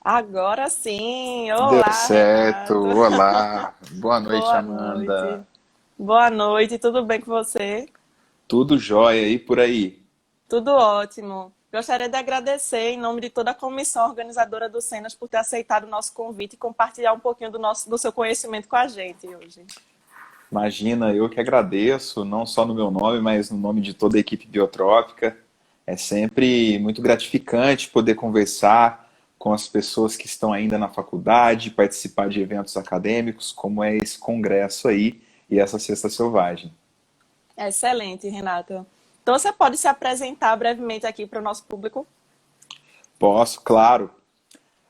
Agora sim! Deu Olá, certo. Renato! Olá. Boa noite, Boa noite! Amanda. Boa noite, tudo bem com você? Tudo jóia aí por aí? Tudo ótimo! Gostaria de agradecer, em nome de toda a comissão organizadora do Cenas, por ter aceitado o nosso convite e compartilhar um pouquinho do seu conhecimento com a gente hoje. Imagina, eu que agradeço, não só no meu nome, mas no nome de toda a equipe biotrópica. É sempre muito gratificante poder conversar com as pessoas que estão ainda na faculdade, participar de eventos acadêmicos, como é esse congresso aí e essa Sexta Selvagem. Excelente, Renato. Então, você pode se apresentar brevemente aqui para o nosso público? Posso, claro.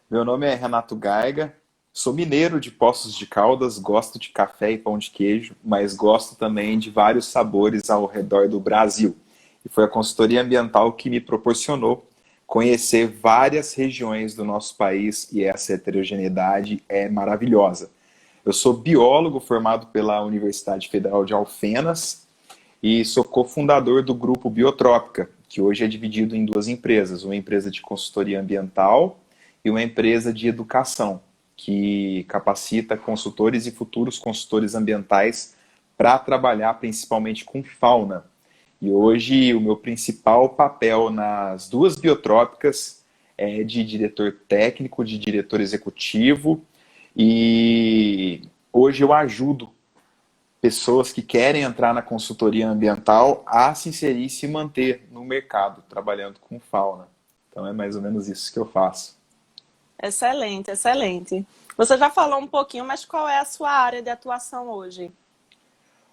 Meu nome é Renato Gaiga, sou mineiro de Poços de Caldas, gosto de café e pão de queijo, mas gosto também de vários sabores ao redor do Brasil. E foi a consultoria ambiental que me proporcionou conhecer várias regiões do nosso país e essa heterogeneidade é maravilhosa. Eu sou biólogo formado pela Universidade Federal de Alfenas e sou cofundador do grupo Biotrópica, que hoje é dividido em duas empresas, uma empresa de consultoria ambiental e uma empresa de educação, que capacita consultores e futuros consultores ambientais para trabalhar principalmente com fauna. E hoje o meu principal papel nas duas biotrópicas é de diretor técnico, de diretor executivo, e hoje eu ajudo pessoas que querem entrar na consultoria ambiental a se inserir e se manter no mercado, trabalhando com fauna. Então é mais ou menos isso que eu faço. Excelente, excelente. Você já falou um pouquinho, mas qual é a sua área de atuação hoje?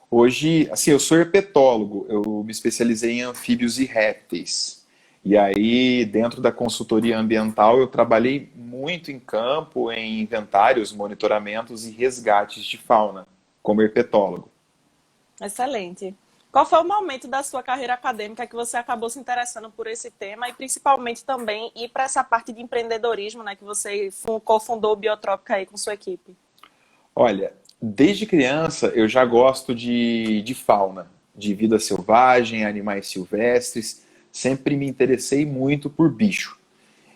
Hoje, assim, eu sou herpetólogo, eu me especializei em anfíbios e répteis. E aí, dentro da consultoria ambiental, eu trabalhei muito em campo, em inventários, monitoramentos e resgates de fauna, como herpetólogo. Excelente. Qual foi o momento da sua carreira acadêmica que você acabou se interessando por esse tema e principalmente também ir para essa parte de empreendedorismo, né, que você cofundou o Biotrópica aí com sua equipe? Olha, desde criança eu já gosto de fauna, de vida selvagem, animais silvestres. Sempre me interessei muito por bicho.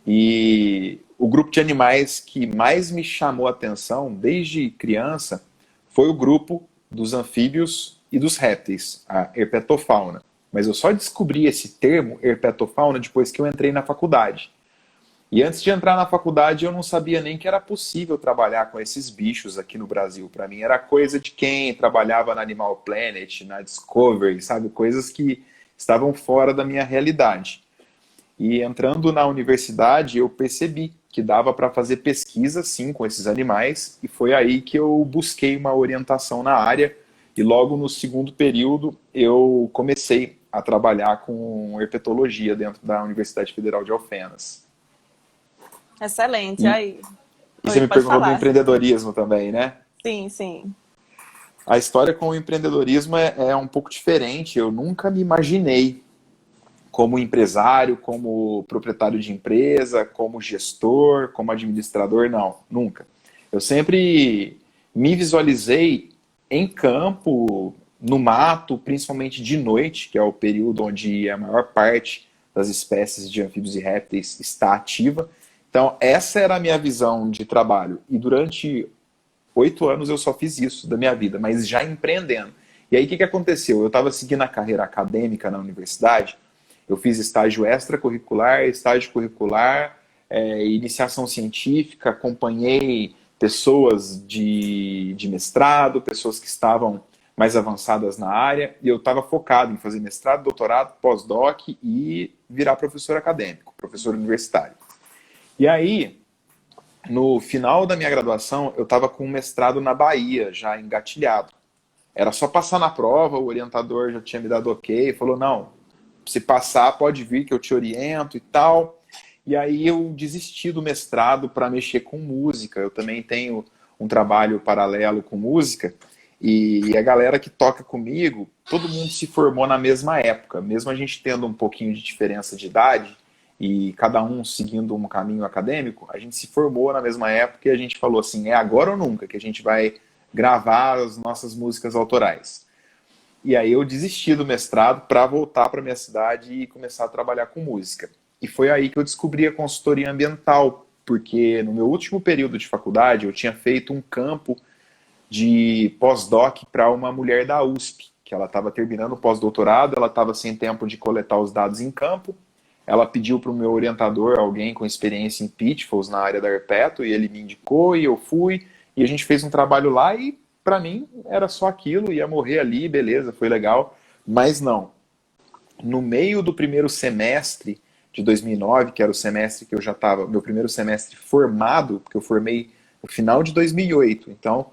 E o grupo de animais que mais me chamou a atenção desde criança foi o grupo dos anfíbios e dos répteis, a herpetofauna. Mas eu só descobri esse termo, herpetofauna, depois que eu entrei na faculdade. E antes de entrar na faculdade, eu não sabia nem que era possível trabalhar com esses bichos aqui no Brasil. Para mim era coisa de quem trabalhava na Animal Planet, na Discovery, sabe? Coisas que estavam fora da minha realidade. E entrando na universidade, eu percebi que dava para fazer pesquisa, sim, com esses animais. E foi aí que eu busquei uma orientação na área. E logo no segundo período, eu comecei a trabalhar com herpetologia dentro da Universidade Federal de Alfenas. Excelente. E Aí, E você oi, me pode perguntou do falar. empreendedorismo também, né? Sim, sim. A história com o empreendedorismo é um pouco diferente. Eu nunca me imaginei como empresário, como proprietário de empresa, como gestor, como administrador, não, nunca. Eu sempre me visualizei em campo, no mato, principalmente de noite, que é o período onde a maior parte das espécies de anfíbios e répteis está ativa. Então, essa era a minha visão de trabalho. E durante 8 anos eu só fiz isso da minha vida, mas já empreendendo. E aí o que, que aconteceu? Eu estava seguindo a carreira acadêmica na universidade, eu fiz estágio extracurricular, estágio curricular, iniciação científica, acompanhei pessoas de mestrado, pessoas que estavam mais avançadas na área, e eu estava focado em fazer mestrado, doutorado, pós-doc e virar professor acadêmico, professor universitário. E aí, no final da minha graduação, eu estava com um mestrado na Bahia, já engatilhado. Era só passar na prova, o orientador já tinha me dado ok, falou, não, se passar pode vir que eu te oriento e tal. E aí eu desisti do mestrado para mexer com música. Eu também tenho um trabalho paralelo com música. E a galera que toca comigo, todo mundo se formou na mesma época, mesmo a gente tendo um pouquinho de diferença de idade e cada um seguindo um caminho acadêmico, a gente se formou na mesma época e a gente falou assim, é agora ou nunca que a gente vai gravar as nossas músicas autorais. E aí eu desisti do mestrado para voltar para minha cidade e começar a trabalhar com música. E foi aí que eu descobri a consultoria ambiental, porque no meu último período de faculdade eu tinha feito um campo de pós-doc para uma mulher da USP, que ela estava terminando o pós-doutorado, ela estava sem tempo de coletar os dados em campo, ela pediu para o meu orientador, alguém com experiência em pitfalls na área da Herpeto, e ele me indicou e eu fui, e a gente fez um trabalho lá e para mim era só aquilo, ia morrer ali, beleza, foi legal, mas não. No meio do primeiro semestre de 2009, que era o semestre que eu já estava, meu primeiro semestre formado, porque eu formei no final de 2008, então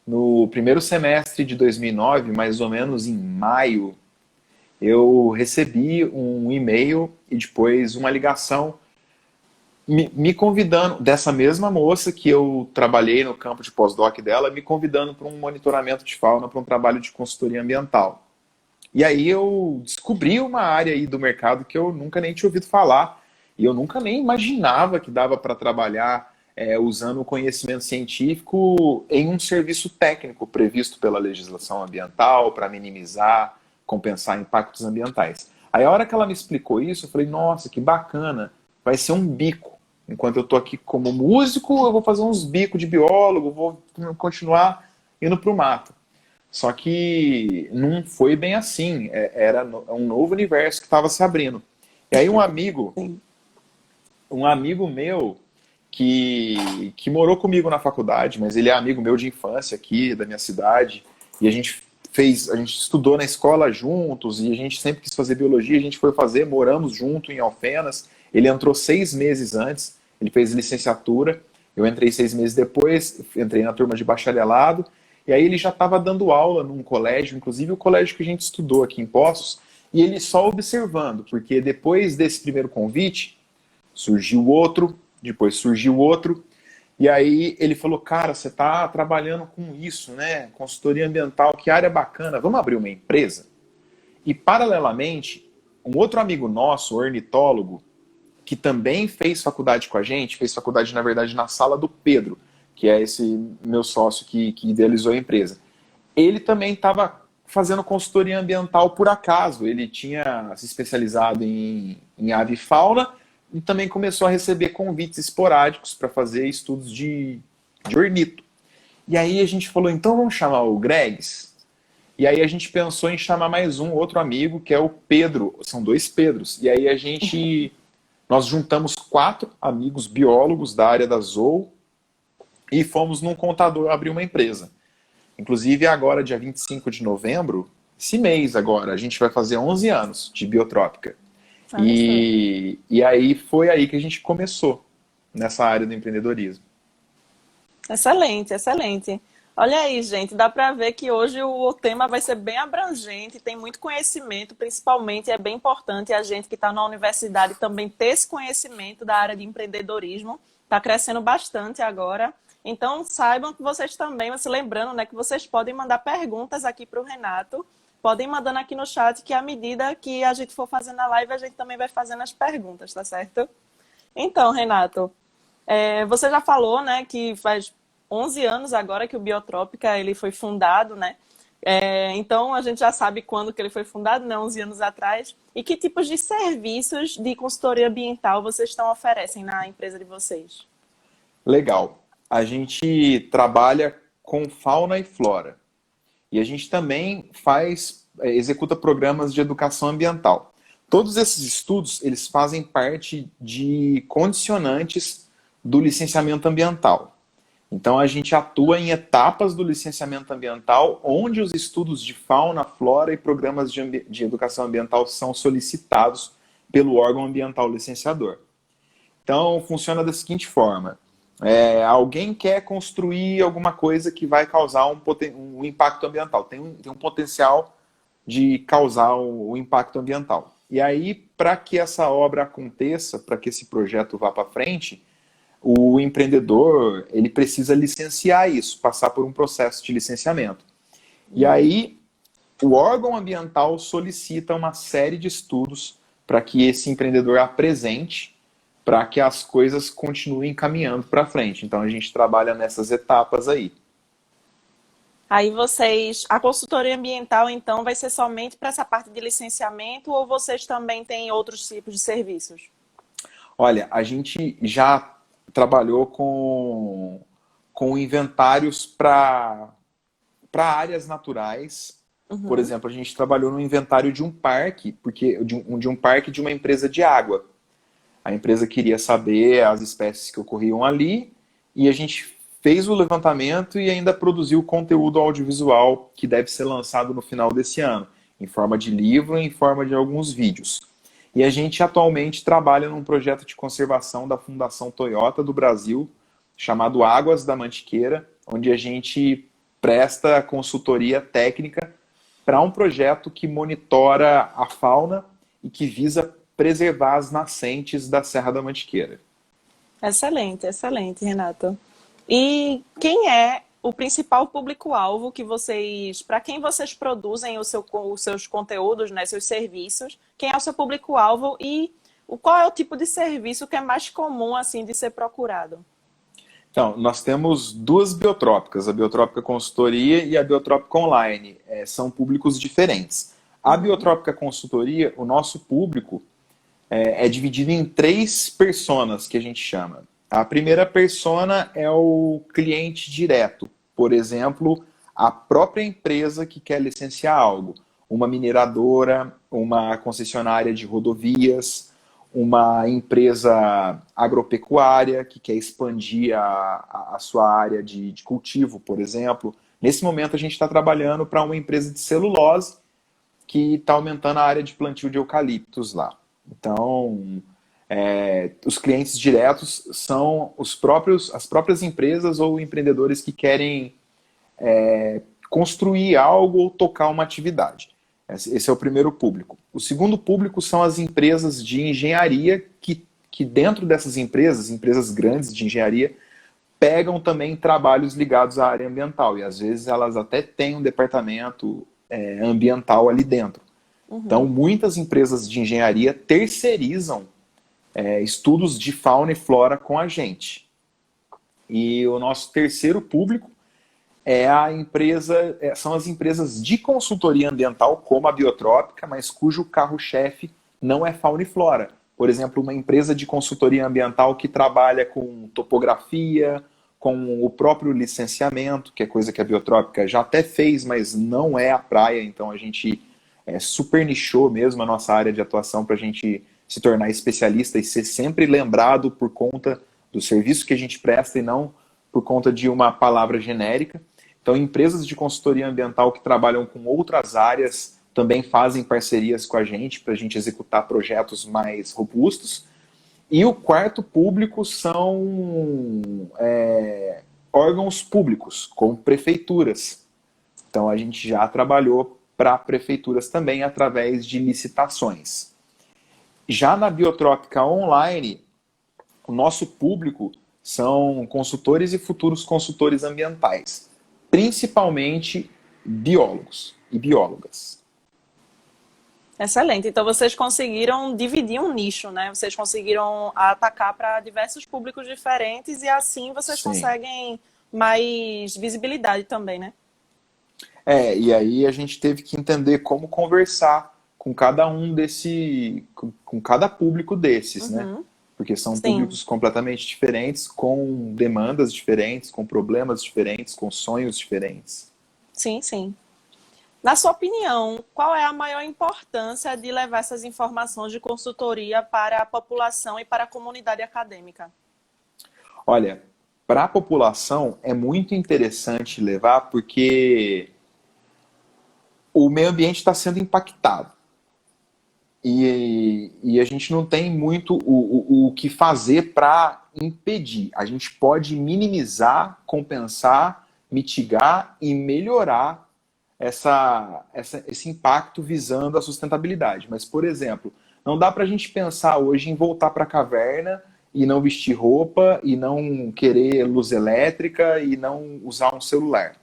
no primeiro semestre de 2009, mais ou menos em maio, eu recebi um e-mail e depois uma ligação me convidando, dessa mesma moça que eu trabalhei no campo de pós-doc dela, me convidando para um monitoramento de fauna, para um trabalho de consultoria ambiental. E aí eu descobri uma área aí do mercado que eu nunca nem tinha ouvido falar, e eu nunca nem imaginava que dava para trabalhar usando o conhecimento científico em um serviço técnico previsto pela legislação ambiental para minimizar, compensar impactos ambientais. Aí a hora que ela me explicou isso, eu falei, nossa, que bacana, vai ser um bico. Enquanto eu estou aqui como músico, eu vou fazer uns bicos de biólogo, vou continuar indo para o mato. Só que não foi bem assim, era um novo universo que estava se abrindo. E aí um amigo meu que morou comigo na faculdade, mas ele é amigo meu de infância aqui, da minha cidade, e a gente estudou na escola juntos, e a gente sempre quis fazer biologia, a gente foi fazer, moramos junto em Alfenas, ele entrou 6 meses antes, ele fez licenciatura, eu entrei 6 meses depois, entrei na turma de bacharelado, e aí ele já estava dando aula num colégio, inclusive o colégio que a gente estudou aqui em Poços, e ele só observando, porque depois desse primeiro convite, surgiu outro, depois surgiu outro, e aí ele falou, cara, você está trabalhando com isso, né? Consultoria ambiental, que área bacana, vamos abrir uma empresa? E paralelamente, um outro amigo nosso, ornitólogo, que também fez faculdade com a gente, fez faculdade, na verdade, na sala do Pedro, que é esse meu sócio que idealizou a empresa. Ele também estava fazendo consultoria ambiental por acaso. Ele tinha se especializado em ave e fauna e também começou a receber convites esporádicos para fazer estudos de ornito. E aí a gente falou, então vamos chamar o Gregs? E aí a gente pensou em chamar mais um outro amigo, que é o Pedro. São 2 Pedros. E aí nós juntamos 4 amigos biólogos da área da zoo e fomos num contador abrir uma empresa. Inclusive agora, dia 25 de novembro, esse mês agora, a gente vai fazer 11 anos de biotrópica. E aí foi aí que a gente começou nessa área do empreendedorismo. Excelente, excelente. Olha aí, gente, dá para ver que hoje o tema vai ser bem abrangente, tem muito conhecimento, principalmente é bem importante a gente que está na universidade também ter esse conhecimento da área de empreendedorismo. Está crescendo bastante agora. Então, saibam que vocês também, se lembrando, né, que vocês podem mandar perguntas aqui para o Renato, podem mandando aqui no chat, que à medida que a gente for fazendo a live, a gente também vai fazendo as perguntas, tá certo? Então, Renato, você já falou, né, que faz 11 anos agora que o Biotrópica ele foi fundado, né? Então, a gente já sabe quando que ele foi fundado, né? 11 anos atrás. E que tipos de serviços de consultoria ambiental vocês oferecem na empresa de vocês? Legal. A gente trabalha com fauna e flora. E a gente também executa programas de educação ambiental. Todos esses estudos, eles fazem parte de condicionantes do licenciamento ambiental. Então, a gente atua em etapas do licenciamento ambiental, onde os estudos de fauna, flora e programas de educação ambiental são solicitados pelo órgão ambiental licenciador. Então, funciona da seguinte forma. Alguém quer construir alguma coisa que vai causar um impacto ambiental. Tem um potencial de causar um impacto ambiental. E aí, para que essa obra aconteça, para que esse projeto vá para frente, o empreendedor ele precisa licenciar isso, passar por um processo de licenciamento. E aí, o órgão ambiental solicita uma série de estudos para que esse empreendedor apresente, para que as coisas continuem caminhando para frente. Então, a gente trabalha nessas etapas aí. Aí a consultoria ambiental, então, vai ser somente para essa parte de licenciamento ou vocês também têm outros tipos de serviços? Olha, a gente já trabalhou com inventários para áreas naturais. Por Uhum. exemplo, a gente trabalhou no inventário de um parque, de um parque de uma empresa de água. A empresa queria saber as espécies que ocorriam ali e a gente fez o levantamento e ainda produziu conteúdo audiovisual que deve ser lançado no final desse ano, em forma de livro e em forma de alguns vídeos. E a gente atualmente trabalha num projeto de conservação da Fundação Toyota do Brasil, chamado Águas da Mantiqueira, onde a gente presta consultoria técnica para um projeto que monitora a fauna e que visa preservar as nascentes da Serra da Mantiqueira. Excelente, excelente, Renato. E quem é o principal público-alvo que vocês, para quem vocês produzem os seus conteúdos, né, seus serviços? Quem é o seu público-alvo e qual é o tipo de serviço que é mais comum assim de ser procurado? Então, nós temos duas biotrópicas, a Biotrópica Consultoria e a Biotrópica Online. São públicos diferentes. A Uhum. Biotrópica Consultoria, o nosso público é dividido em três personas que a gente chama. A primeira persona é o cliente direto. Por exemplo, a própria empresa que quer licenciar algo. Uma mineradora, uma concessionária de rodovias, uma empresa agropecuária que quer expandir a sua área de cultivo, por exemplo. Nesse momento, a gente está trabalhando para uma empresa de celulose que está aumentando a área de plantio de eucaliptos lá. Então, os clientes diretos são as próprias empresas ou empreendedores que querem construir algo ou tocar uma atividade. Esse é o primeiro público. O segundo público são as empresas de engenharia que dentro dessas empresas grandes de engenharia, pegam também trabalhos ligados à área ambiental. E às vezes elas até têm um departamento ambiental ali dentro. Então, Uhum. muitas empresas de engenharia terceirizam estudos de fauna e flora com a gente. E o nosso terceiro público são as empresas de consultoria ambiental, como a Biotrópica, mas cujo carro-chefe não é fauna e flora. Por exemplo, uma empresa de consultoria ambiental que trabalha com topografia, com o próprio licenciamento, que é coisa que a Biotrópica já até fez, mas não é a praia, então a gente super nichou mesmo a nossa área de atuação para a gente se tornar especialista e ser sempre lembrado por conta do serviço que a gente presta e não por conta de uma palavra genérica. Então, empresas de consultoria ambiental que trabalham com outras áreas também fazem parcerias com a gente para a gente executar projetos mais robustos. E o quarto público são órgãos públicos, como prefeituras. Então, a gente já trabalhou para prefeituras também através de licitações. Já na Biotrópica Online, o nosso público são consultores e futuros consultores ambientais, principalmente biólogos e biólogas. Excelente. Então vocês conseguiram dividir um nicho, né? Vocês conseguiram atacar para diversos públicos diferentes e assim vocês Sim. conseguem mais visibilidade também, né? E aí a gente teve que entender como conversar com cada com cada público desses, né? Uhum. Porque são Sim, públicos completamente diferentes, com demandas diferentes, com problemas diferentes, com sonhos diferentes. sim, sim. Na sua opinião, qual é a maior importância de levar essas informações de consultoria para a população e para a comunidade acadêmica? Olha, para a população é muito interessante levar porque o meio ambiente está sendo impactado. E a gente não tem muito o que fazer para impedir. A gente pode minimizar, compensar, mitigar e melhorar esse impacto visando a sustentabilidade. Mas, por exemplo, não dá para a gente pensar hoje em voltar para a caverna e não vestir roupa, e não querer luz elétrica, e não usar um celular.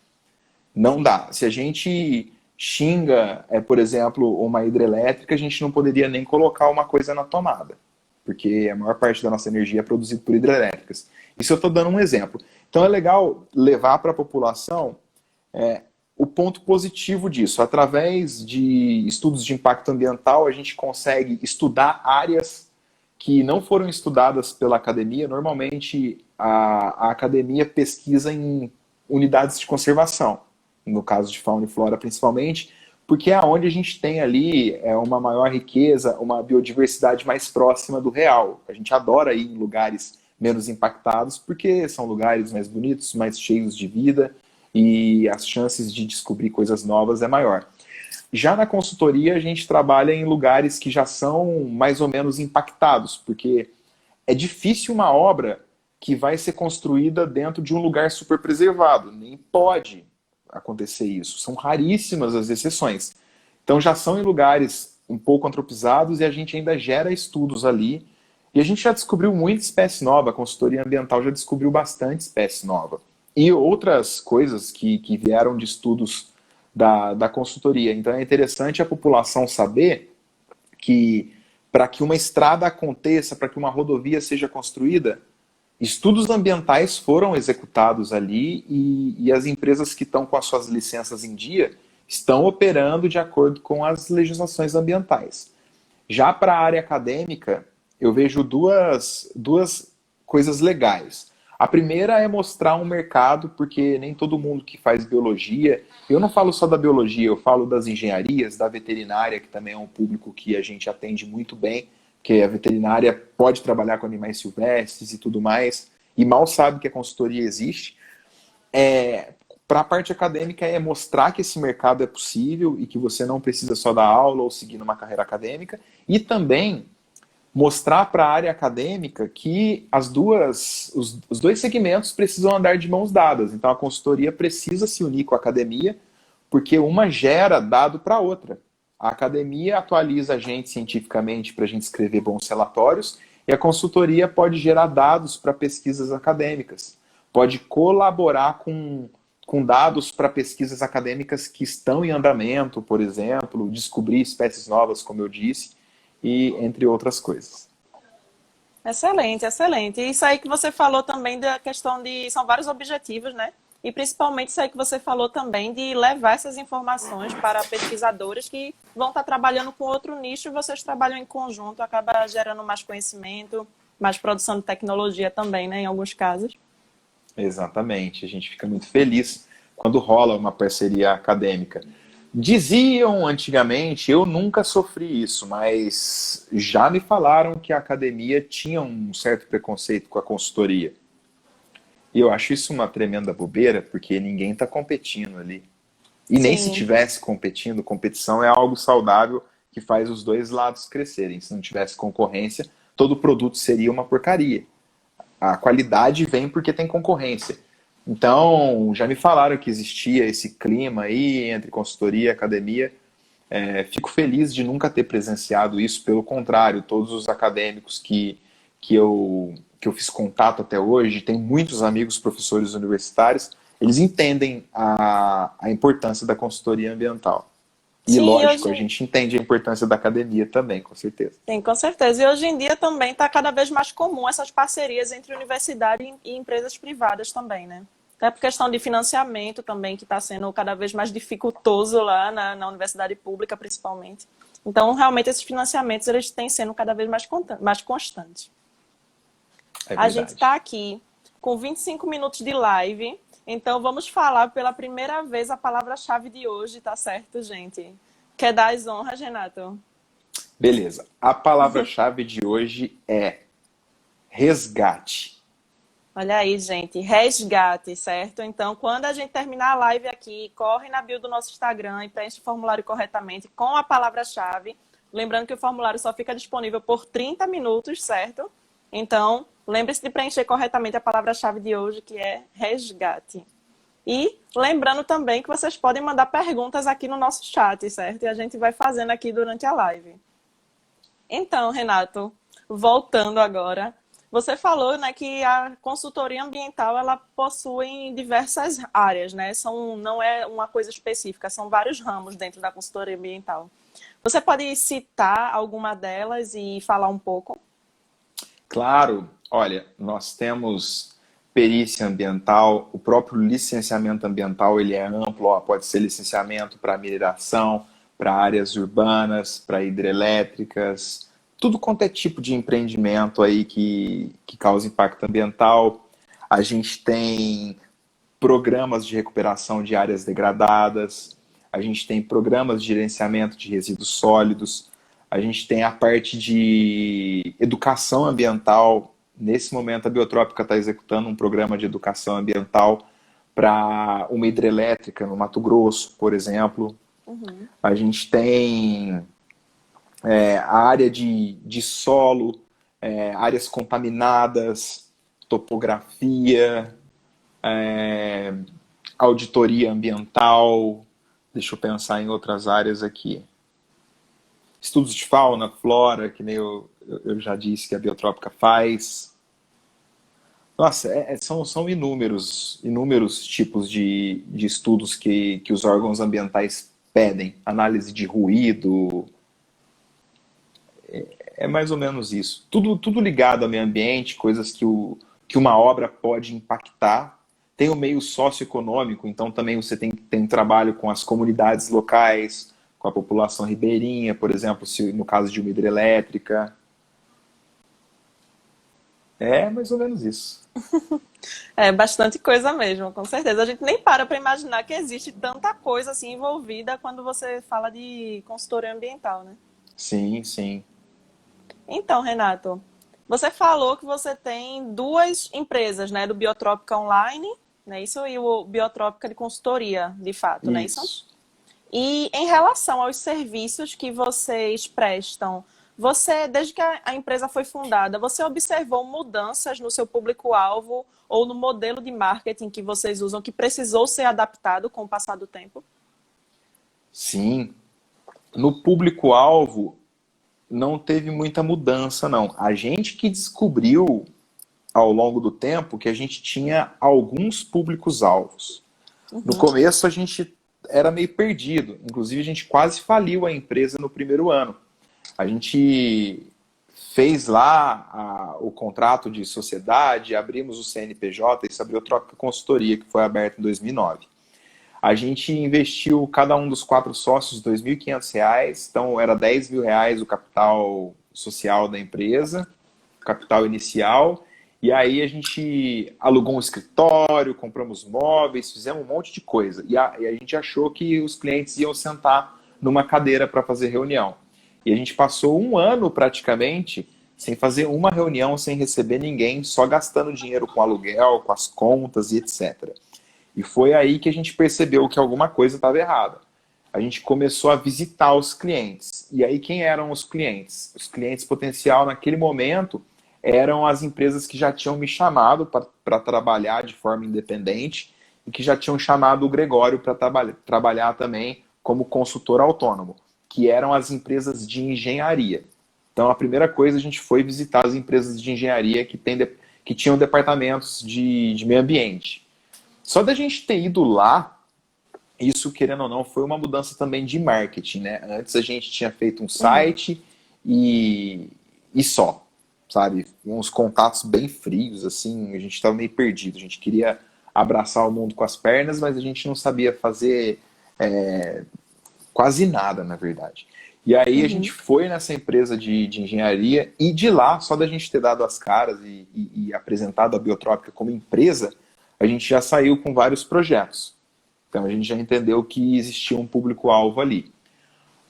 Não Sim, dá. Se a gente xinga, por exemplo, uma hidrelétrica, a gente não poderia nem colocar uma coisa na tomada, porque a maior parte da nossa energia é produzida por hidrelétricas. Isso eu estou dando um exemplo. Então é legal levar para a população o ponto positivo disso. Através de estudos de impacto ambiental, a gente consegue estudar áreas que não foram estudadas pela academia. Normalmente, a academia pesquisa em unidades de conservação, no caso de fauna e flora principalmente, porque é onde a gente tem ali uma maior riqueza, uma biodiversidade mais próxima do real. A gente adora ir em lugares menos impactados, porque são lugares mais bonitos, mais cheios de vida, e as chances de descobrir coisas novas é maior. Já na consultoria, a gente trabalha em lugares que já são mais ou menos impactados, porque é difícil uma obra que vai ser construída dentro de um lugar super preservado. Nem pode acontecer isso. São raríssimas as exceções. Então já são em lugares um pouco antropizados e a gente ainda gera estudos ali. E a gente já descobriu muita espécie nova. A consultoria ambiental já descobriu bastante espécie nova. E outras coisas que vieram de estudos da consultoria. Então é interessante a população saber que para que uma estrada aconteça, para que uma rodovia seja construída, estudos ambientais foram executados ali e as empresas que estão com as suas licenças em dia estão operando de acordo com as legislações ambientais. Já para a área acadêmica, eu vejo duas coisas legais. A primeira é mostrar um mercado, porque nem todo mundo que faz biologia, eu não falo só da biologia, eu falo das engenharias, da veterinária, que também é um público que a gente atende muito bem, porque a veterinária pode trabalhar com animais silvestres e tudo mais, e mal sabe que a consultoria existe. Para a parte acadêmica é mostrar que esse mercado é possível e que você não precisa só dar aula ou seguir numa carreira acadêmica, e também mostrar para a área acadêmica que os dois segmentos precisam andar de mãos dadas. Então a consultoria precisa se unir com a academia, porque uma gera dado para a outra. A academia atualiza a gente cientificamente para a gente escrever bons relatórios, e a consultoria pode gerar dados para pesquisas acadêmicas. Pode colaborar com dados para pesquisas acadêmicas que estão em andamento, por exemplo, descobrir espécies novas, como eu disse, e entre outras coisas. Excelente, excelente. E isso aí que você falou também da questão de... São vários objetivos, né? E principalmente isso aí que você falou também de levar essas informações para pesquisadores que vão estar trabalhando com outro nicho e vocês trabalham em conjunto, acaba gerando mais conhecimento, mais produção de tecnologia também, né? Em alguns casos. Exatamente. A gente fica muito feliz quando rola uma parceria acadêmica. Diziam antigamente, eu nunca sofri isso, mas já me falaram que a academia tinha um certo preconceito com a consultoria. E eu acho isso uma tremenda bobeira, porque ninguém está competindo ali. E nem se Sim. tivesse competindo, competição é algo saudável que faz os dois lados crescerem. Se não tivesse concorrência, todo produto seria uma porcaria. A qualidade vem porque tem concorrência. Então, já me falaram que existia esse clima aí entre consultoria e academia. Fico feliz de nunca ter presenciado isso. Pelo contrário, todos os acadêmicos que eu fiz contato até hoje, tem muitos amigos professores universitários, eles entendem a importância da consultoria ambiental. E Sim, lógico, a gente entende a importância da academia também, com certeza. Sim, com certeza. E hoje em dia também está cada vez mais comum essas parcerias entre universidade e empresas privadas também, né? Até por questão de financiamento também, que está sendo cada vez mais dificultoso lá na universidade pública, principalmente. Então, realmente, esses financiamentos eles têm sendo cada vez mais constantes. A gente está aqui com 25 minutos de live, então vamos falar pela primeira vez a palavra-chave de hoje, tá certo, gente? Quer dar as honras, Renato? Beleza. A palavra-chave de hoje é resgate. Olha aí, gente, resgate, certo? Então, quando a gente terminar a live aqui, corre na bio do nosso Instagram e preenche o formulário corretamente com a palavra-chave. Lembrando que o formulário só fica disponível por 30 minutos, certo? Então, lembre-se de preencher corretamente a palavra-chave de hoje, que é resgate. E lembrando também que vocês podem mandar perguntas aqui no nosso chat, certo? E a gente vai fazendo aqui durante a live. Então, Renato, voltando agora, você falou, né, que a consultoria ambiental ela possui diversas áreas, né? Não é uma coisa específica, são vários ramos dentro da consultoria ambiental. Você pode citar alguma delas e falar um pouco? Claro, olha, nós temos perícia ambiental, o próprio licenciamento ambiental ele é amplo, ó, pode ser licenciamento para mineração, para áreas urbanas, para hidrelétricas, tudo quanto é tipo de empreendimento aí que causa impacto ambiental. A gente tem programas de recuperação de áreas degradadas, a gente tem programas de gerenciamento de resíduos sólidos, a gente tem a parte de educação ambiental. Nesse momento, a Biotrópica está executando um programa de educação ambiental para uma hidrelétrica no Mato Grosso, por exemplo. Uhum. A gente tem a área de solo, áreas contaminadas, topografia, auditoria ambiental. Deixa eu pensar em outras áreas aqui. Estudos de fauna, flora, que nem eu já disse que a Biotrópica faz. Nossa, são inúmeros tipos de estudos que os órgãos ambientais pedem. Análise de ruído, é mais ou menos isso. Tudo ligado ao meio ambiente, coisas que uma obra pode impactar. Tem o meio socioeconômico, então também você tem um trabalho com as comunidades locais, com a população ribeirinha, por exemplo, no caso de uma hidrelétrica. É mais ou menos isso. É bastante coisa mesmo, com certeza. A gente nem para imaginar que existe tanta coisa assim envolvida quando você fala de consultoria ambiental, né? Sim, sim. Então, Renato, você falou que você tem duas empresas, né? Do Biotrópica Online, né? Isso, e o Biotrópica de consultoria, de fato, né? Isso? Isso. E em relação aos serviços que vocês prestam, você, desde que a empresa foi fundada, você observou mudanças no seu público-alvo ou no modelo de marketing que vocês usam que precisou ser adaptado com o passar do tempo? Sim. No público-alvo, não teve muita mudança, não. A gente que descobriu ao longo do tempo que a gente tinha alguns públicos-alvos. No Uhum. começo a gente era meio perdido, inclusive a gente quase faliu a empresa no primeiro ano. A gente fez lá o contrato de sociedade, abrimos o CNPJ, isso abriu a Troca Consultoria, que foi aberta em 2009. A gente investiu, cada um dos 4 sócios, R$ 2.500, então era R$ 10.000 o capital social da empresa, capital inicial, e aí a gente alugou um escritório, compramos móveis, fizemos um monte de coisa, e a gente achou que os clientes iam sentar numa cadeira para fazer reunião. E a gente passou um ano praticamente sem fazer uma reunião, sem receber ninguém, só gastando dinheiro com aluguel, com as contas e etc. E foi aí que a gente percebeu que alguma coisa estava errada. A gente começou a visitar os clientes. E aí quem eram os clientes? Os clientes potencial naquele momento eram as empresas que já tinham me chamado para trabalhar de forma independente e que já tinham chamado o Gregório para trabalhar também como consultor autônomo, que eram as empresas de engenharia. Então a primeira coisa, a gente foi visitar as empresas de engenharia que tinham departamentos de meio ambiente. Só da gente ter ido lá, isso, querendo ou não, foi uma mudança também de marketing, né? Antes a gente tinha feito um Uhum. site e só, sabe? Uns contatos bem frios, assim, a gente estava meio perdido. A gente queria abraçar o mundo com as pernas, mas a gente não sabia fazer quase nada, na verdade. E aí a gente Uhum. foi nessa empresa de engenharia e de lá, só da gente ter dado as caras e apresentado a Biotrópica como empresa, a gente já saiu com vários projetos. Então a gente já entendeu que existia um público-alvo ali.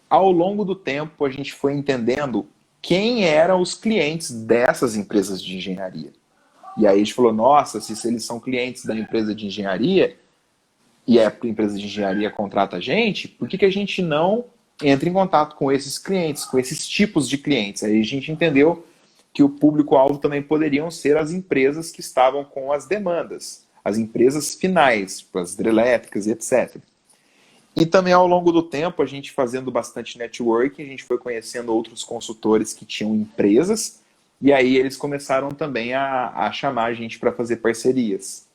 Ao longo do tempo, a gente foi entendendo quem eram os clientes dessas empresas de engenharia. E aí a gente falou, nossa, se eles são clientes da empresa de engenharia, e a empresa de engenharia contrata a gente, por que a gente não entra em contato com esses clientes, com esses tipos de clientes? Aí a gente entendeu que o público-alvo também poderiam ser as empresas que estavam com as demandas, as empresas finais, tipo as hidrelétricas e etc. E também ao longo do tempo, a gente fazendo bastante networking, a gente foi conhecendo outros consultores que tinham empresas, e aí eles começaram também a chamar a gente para fazer parcerias.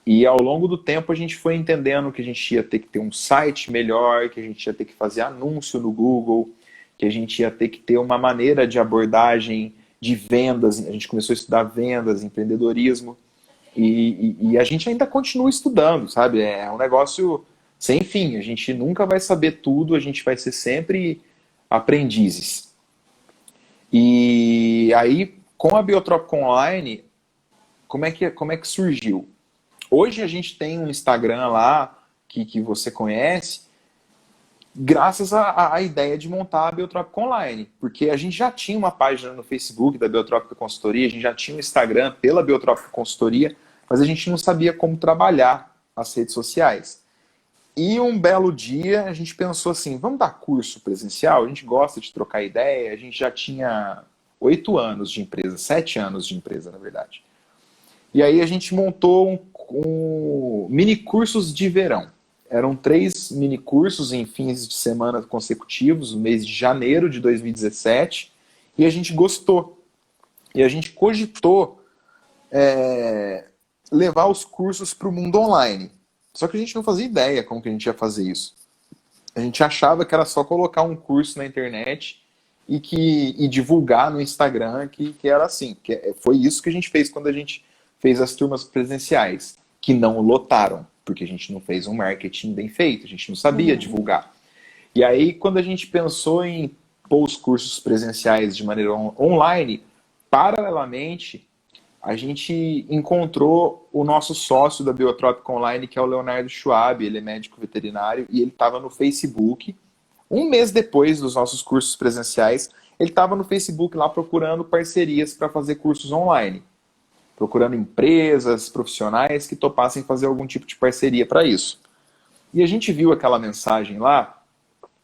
E ao longo do tempo a gente foi entendendo que a gente ia ter que ter um site melhor, que a gente ia ter que fazer anúncio no Google, que a gente ia ter que ter uma maneira de abordagem de vendas. A gente começou a estudar vendas, empreendedorismo, e a gente ainda continua estudando, sabe? É um negócio sem fim. A gente nunca vai saber tudo, a gente vai ser sempre aprendizes. E aí, com a Biotrópica Online, como é que surgiu? Hoje a gente tem um Instagram lá que você conhece, graças à ideia de montar a Biotrópica Online, porque a gente já tinha uma página no Facebook da Biotrópica Consultoria, a gente já tinha um Instagram pela Biotrópica Consultoria, mas a gente não sabia como trabalhar as redes sociais. E um belo dia a gente pensou assim, vamos dar curso presencial? A gente gosta de trocar ideia, a gente já tinha 8 anos de empresa, 7 anos de empresa, na verdade. E aí a gente montou um mini cursos de verão. Eram 3 mini cursos em fins de semana consecutivos, no mês de janeiro de 2017, e a gente gostou. E a gente cogitou levar os cursos para o mundo online. Só que a gente não fazia ideia como que a gente ia fazer isso. A gente achava que era só colocar um curso na internet e divulgar no Instagram que era assim. Foi isso que a gente fez quando a gente fez as turmas presenciais, que não lotaram, porque a gente não fez um marketing bem feito, a gente não sabia divulgar. E aí, quando a gente pensou em pôr os cursos presenciais de maneira online, paralelamente, a gente encontrou o nosso sócio da Biotrópica Online, que é o Leonardo Schwab, ele é médico veterinário, e ele estava no Facebook. Um mês depois dos nossos cursos presenciais, ele estava no Facebook lá procurando parcerias para fazer cursos online. Procurando empresas, profissionais que topassem fazer algum tipo de parceria para isso. E a gente viu aquela mensagem lá,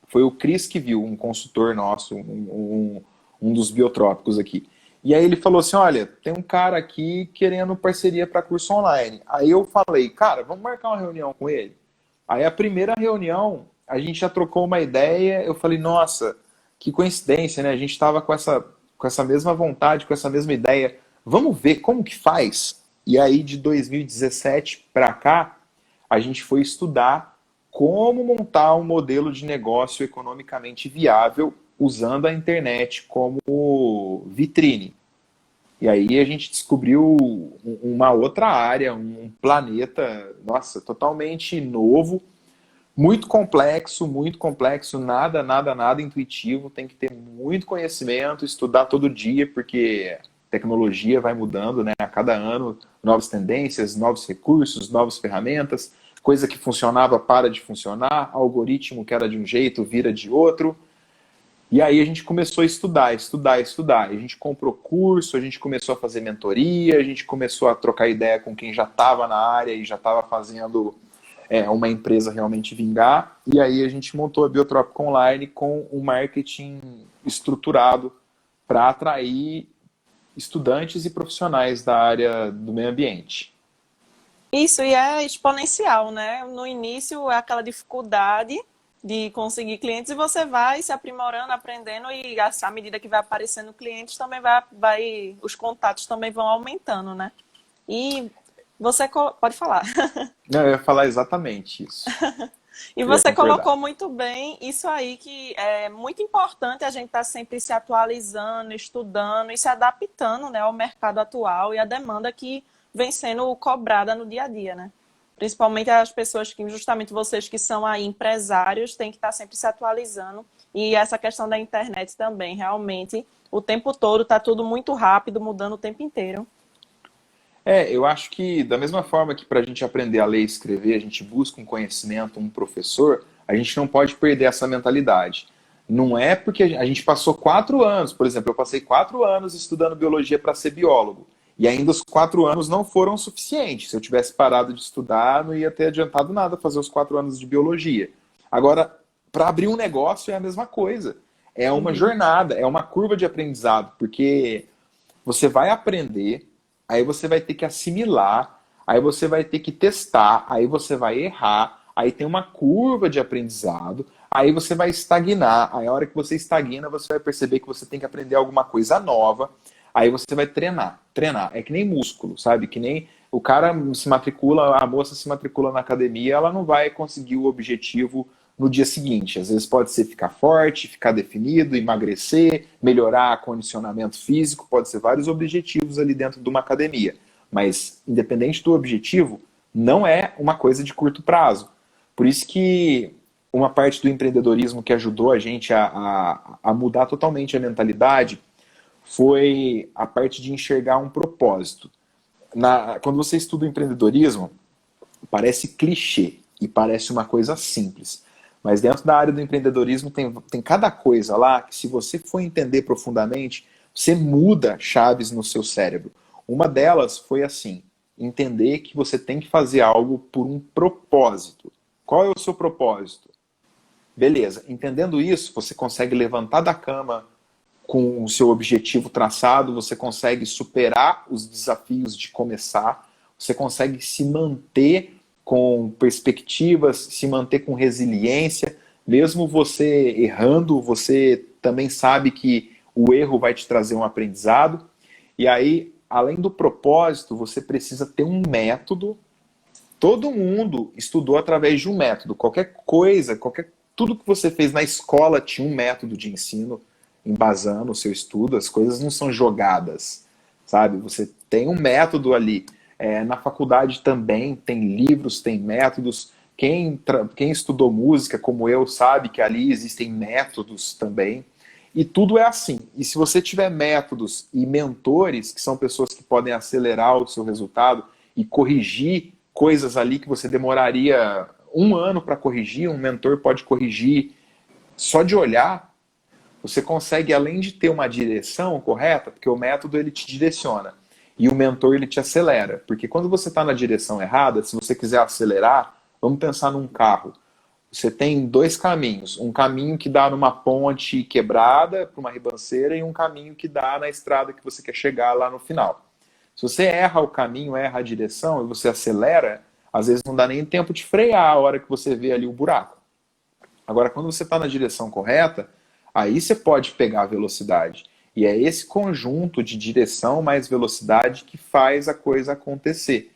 foi o Cris que viu, um consultor nosso, um dos biotrópicos aqui. E aí ele falou assim, olha, tem um cara aqui querendo parceria para curso online. Aí eu falei, cara, vamos marcar uma reunião com ele? Aí a primeira reunião, a gente já trocou uma ideia, eu falei, nossa, que coincidência, né? A gente estava com essa mesma vontade, com essa mesma ideia. Vamos ver como que faz? E aí de 2017 para cá, a gente foi estudar como montar um modelo de negócio economicamente viável usando a internet como vitrine. E aí a gente descobriu uma outra área, um planeta, nossa, totalmente novo, muito complexo, nada intuitivo, tem que ter muito conhecimento, estudar todo dia, porque a tecnologia vai mudando, né? A cada ano, novas tendências, novos recursos, novas ferramentas, coisa que funcionava para de funcionar, algoritmo que era de um jeito vira de outro. E aí a gente começou a estudar. A gente comprou curso, a gente começou a fazer mentoria, a gente começou a trocar ideia com quem já estava na área e já estava fazendo uma empresa realmente vingar. E aí a gente montou a Biotrópica Online com um marketing estruturado para atrair estudantes e profissionais da área do meio ambiente. Isso, e é exponencial, né? No início é aquela dificuldade de conseguir clientes e você vai se aprimorando, aprendendo e à medida que vai aparecendo clientes também os contatos também vão aumentando, né? E você pode falar. Não, eu ia falar exatamente isso. E Eu ia você concordar. colocou muito bem isso aí, que é muito importante a gente estar sempre se atualizando, estudando e se adaptando, né, ao mercado atual e à demanda que vem sendo cobrada no dia a dia, né? Principalmente as pessoas que, justamente vocês que são aí empresários, têm que estar sempre se atualizando. E essa questão da internet também, realmente, o tempo todo está tudo muito rápido, mudando o tempo inteiro. Eu acho que da mesma forma que para a gente aprender a ler e escrever, a gente busca um conhecimento, um professor, a gente não pode perder essa mentalidade. Não é porque a gente passou 4 anos, por exemplo, eu passei 4 anos estudando biologia para ser biólogo. E ainda os 4 anos não foram suficientes. Se eu tivesse parado de estudar, não ia ter adiantado nada fazer os 4 anos de biologia. Agora, para abrir um negócio é a mesma coisa. É uma jornada, é uma curva de aprendizado, porque você vai aprender, aí você vai ter que assimilar, aí você vai ter que testar, aí você vai errar, aí tem uma curva de aprendizado, aí você vai estagnar, aí a hora que você estagna, você vai perceber que você tem que aprender alguma coisa nova, aí você vai treinar. Treinar é que nem músculo, sabe? Que nem o cara se matricula, a moça se matricula na academia, ela não vai conseguir o objetivo no dia seguinte. Às vezes pode ser ficar forte, ficar definido, emagrecer, melhorar condicionamento físico, pode ser vários objetivos ali dentro de uma academia. Mas, independente do objetivo, não é uma coisa de curto prazo. Por isso que uma parte do empreendedorismo que ajudou a gente a mudar totalmente a mentalidade foi a parte de enxergar um propósito. Quando você estuda o empreendedorismo, parece clichê e parece uma coisa simples. Mas dentro da área do empreendedorismo tem cada coisa lá que, se você for entender profundamente, você muda chaves no seu cérebro. Uma delas foi assim: entender que você tem que fazer algo por um propósito. Qual é o seu propósito? Beleza, entendendo isso, você consegue levantar da cama com o seu objetivo traçado, você consegue superar os desafios de começar, você consegue se manter com perspectivas, se manter com resiliência. Mesmo você errando, você também sabe que o erro vai te trazer um aprendizado. E aí, além do propósito, você precisa ter um método. Todo mundo estudou através de um método. Qualquer coisa, tudo que você fez na escola tinha um método de ensino embasando o seu estudo. As coisas não são jogadas, sabe? Você tem um método ali. Na faculdade também tem livros, tem métodos. Quem estudou música, como eu, sabe que ali existem métodos também. E tudo é assim. E se você tiver métodos e mentores, que são pessoas que podem acelerar o seu resultado e corrigir coisas ali que você demoraria um ano para corrigir, um mentor pode corrigir só de olhar. Você consegue, além de ter uma direção correta, porque o método ele te direciona e o mentor ele te acelera. Porque quando você está na direção errada, se você quiser acelerar, vamos pensar num carro. Você tem dois caminhos. Um caminho que dá numa ponte quebrada, para uma ribanceira, e um caminho que dá na estrada que você quer chegar lá no final. Se você erra o caminho, erra a direção e você acelera, às vezes não dá nem tempo de frear a hora que você vê ali o buraco. Agora, quando você está na direção correta, aí você pode pegar a velocidade. E é esse conjunto de direção mais velocidade que faz a coisa acontecer.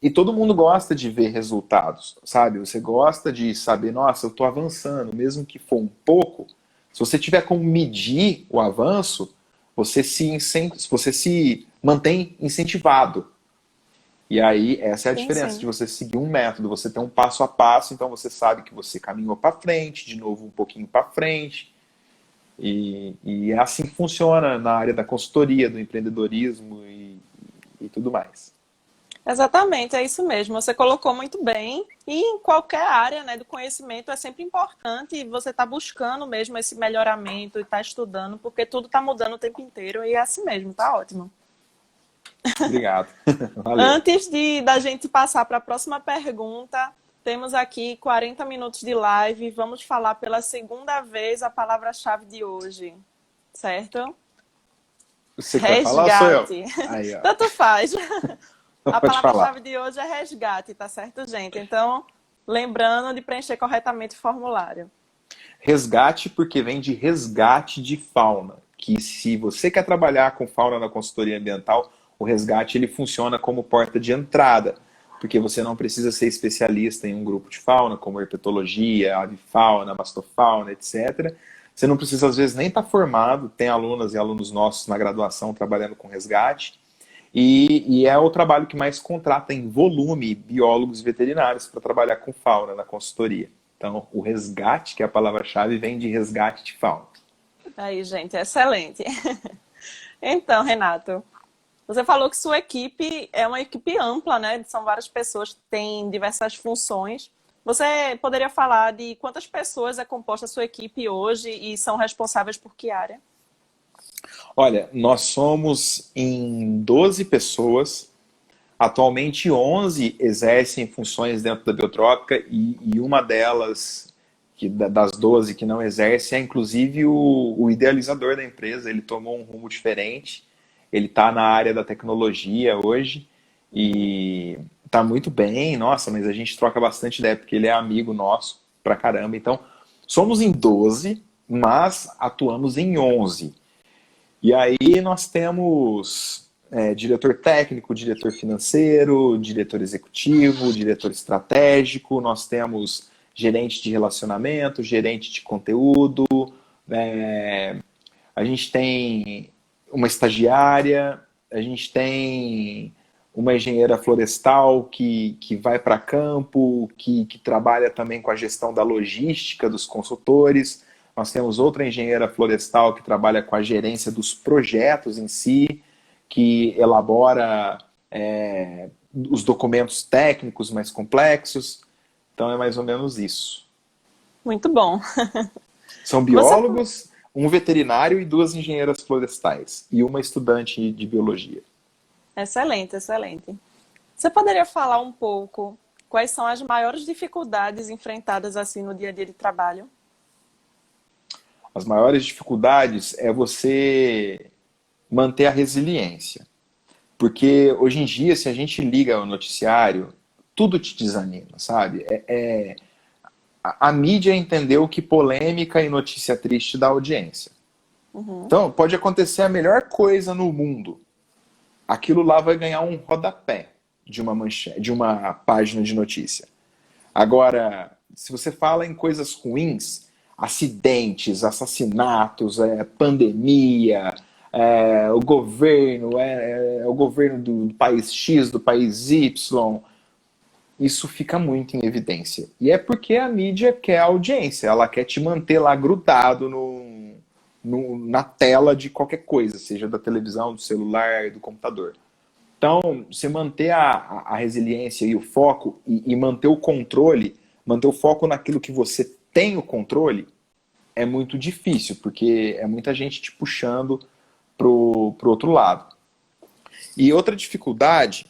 E todo mundo gosta de ver resultados, sabe? Você gosta de saber, nossa, eu estou avançando, mesmo que for um pouco. Se você tiver como medir o avanço, você se mantém incentivado. E aí, essa é a Sim, diferença sim. de você seguir um método. Você tem um passo a passo, então você sabe que você caminhou para frente, de novo um pouquinho para frente. E é assim que funciona na área da consultoria, do empreendedorismo e tudo mais. Exatamente, é isso mesmo. Você colocou muito bem. E em qualquer área, né, do conhecimento é sempre importante você estar buscando mesmo esse melhoramento e estar estudando, porque tudo está mudando o tempo inteiro e é assim mesmo, tá ótimo. Obrigado. Valeu. Antes da gente passar para a próxima pergunta, temos aqui 40 minutos de live. Vamos falar pela segunda vez a palavra-chave de hoje, certo? Você que vai falar ou sou eu? Resgate. Aí, ó. Tanto faz. A Pode falar. palavra-chave de hoje é resgate, tá certo, gente? Então, lembrando de preencher corretamente o formulário. Resgate, porque vem de resgate de fauna. Que se você quer trabalhar com fauna na consultoria ambiental, o resgate ele funciona como porta de entrada. Porque você não precisa ser especialista em um grupo de fauna, como herpetologia, avifauna, mastofauna, etc. Você não precisa, às vezes, nem estar formado. Tem alunas e alunos nossos na graduação trabalhando com resgate. E é o trabalho que mais contrata em volume biólogos veterinários para trabalhar com fauna na consultoria. Então, o resgate, que é a palavra-chave, vem de resgate de fauna. Aí, gente, excelente. Então, Renato, você falou que sua equipe é uma equipe ampla, né? São várias pessoas que têm diversas funções. Você poderia falar de quantas pessoas é composta a sua equipe hoje e são responsáveis por que área? Olha, nós somos em 12 pessoas. Atualmente, 11 exercem funções dentro da Biotrópica e uma delas, das 12 que não exerce, é inclusive o idealizador da empresa. Ele tomou um rumo diferente. Ele está na área da tecnologia hoje e está muito bem. Nossa, mas a gente troca bastante ideia porque ele é amigo nosso pra caramba. Então, somos em 12, mas atuamos em 11. E aí nós temos diretor técnico, diretor financeiro, diretor executivo, diretor estratégico, nós temos gerente de relacionamento, gerente de conteúdo, a gente tem uma estagiária, a gente tem uma engenheira florestal que vai para campo, que trabalha também com a gestão da logística dos consultores. Nós temos outra engenheira florestal que trabalha com a gerência dos projetos em si, que elabora os documentos técnicos mais complexos. Então é mais ou menos isso. Muito bom. São Você... biólogos, um veterinário e duas engenheiras florestais. E uma estudante de biologia. Excelente, excelente. Você poderia falar um pouco quais são as maiores dificuldades enfrentadas assim no dia a dia de trabalho? As maiores dificuldades é você manter a resiliência. Porque hoje em dia, se a gente liga ao noticiário, tudo te desanima, sabe? A mídia entendeu que polêmica e notícia triste dá audiência. Uhum. Então, pode acontecer a melhor coisa no mundo. Aquilo lá vai ganhar um rodapé de uma manchete, de uma página de notícia. Agora, se você fala em coisas ruins, acidentes, assassinatos, pandemia, o governo do país X, do país Y, isso fica muito em evidência. E é porque a mídia quer audiência, ela quer te manter lá grudado na tela de qualquer coisa, seja da televisão, do celular, do computador. Então, você manter a resiliência e o foco e manter o controle, manter o foco naquilo que você tem o controle, é muito difícil, porque é muita gente te puxando pro outro lado. E outra dificuldade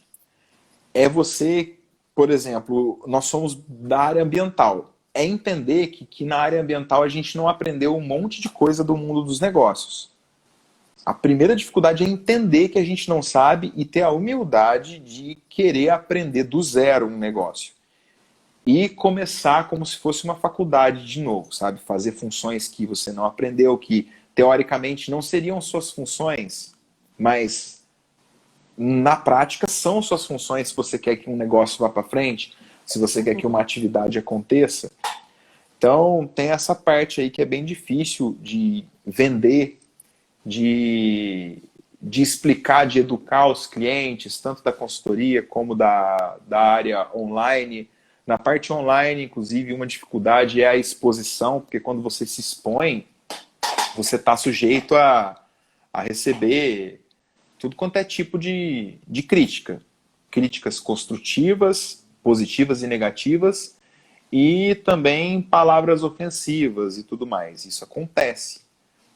é você, por exemplo, nós somos da área ambiental. É entender que na área ambiental a gente não aprendeu um monte de coisa do mundo dos negócios. A primeira dificuldade é entender que a gente não sabe e ter a humildade de querer aprender do zero um negócio. E começar como se fosse uma faculdade de novo, sabe? Fazer funções que você não aprendeu, que teoricamente não seriam suas funções, mas na prática são suas funções se você quer que um negócio vá para frente, se você quer que uma atividade aconteça. Então tem essa parte aí que é bem difícil de vender, de explicar, de educar os clientes, tanto da consultoria como da área online. Na parte online, inclusive, uma dificuldade é a exposição, porque quando você se expõe, você está sujeito a receber tudo quanto é tipo de crítica. Críticas construtivas, positivas e negativas, e também palavras ofensivas e tudo mais. Isso acontece.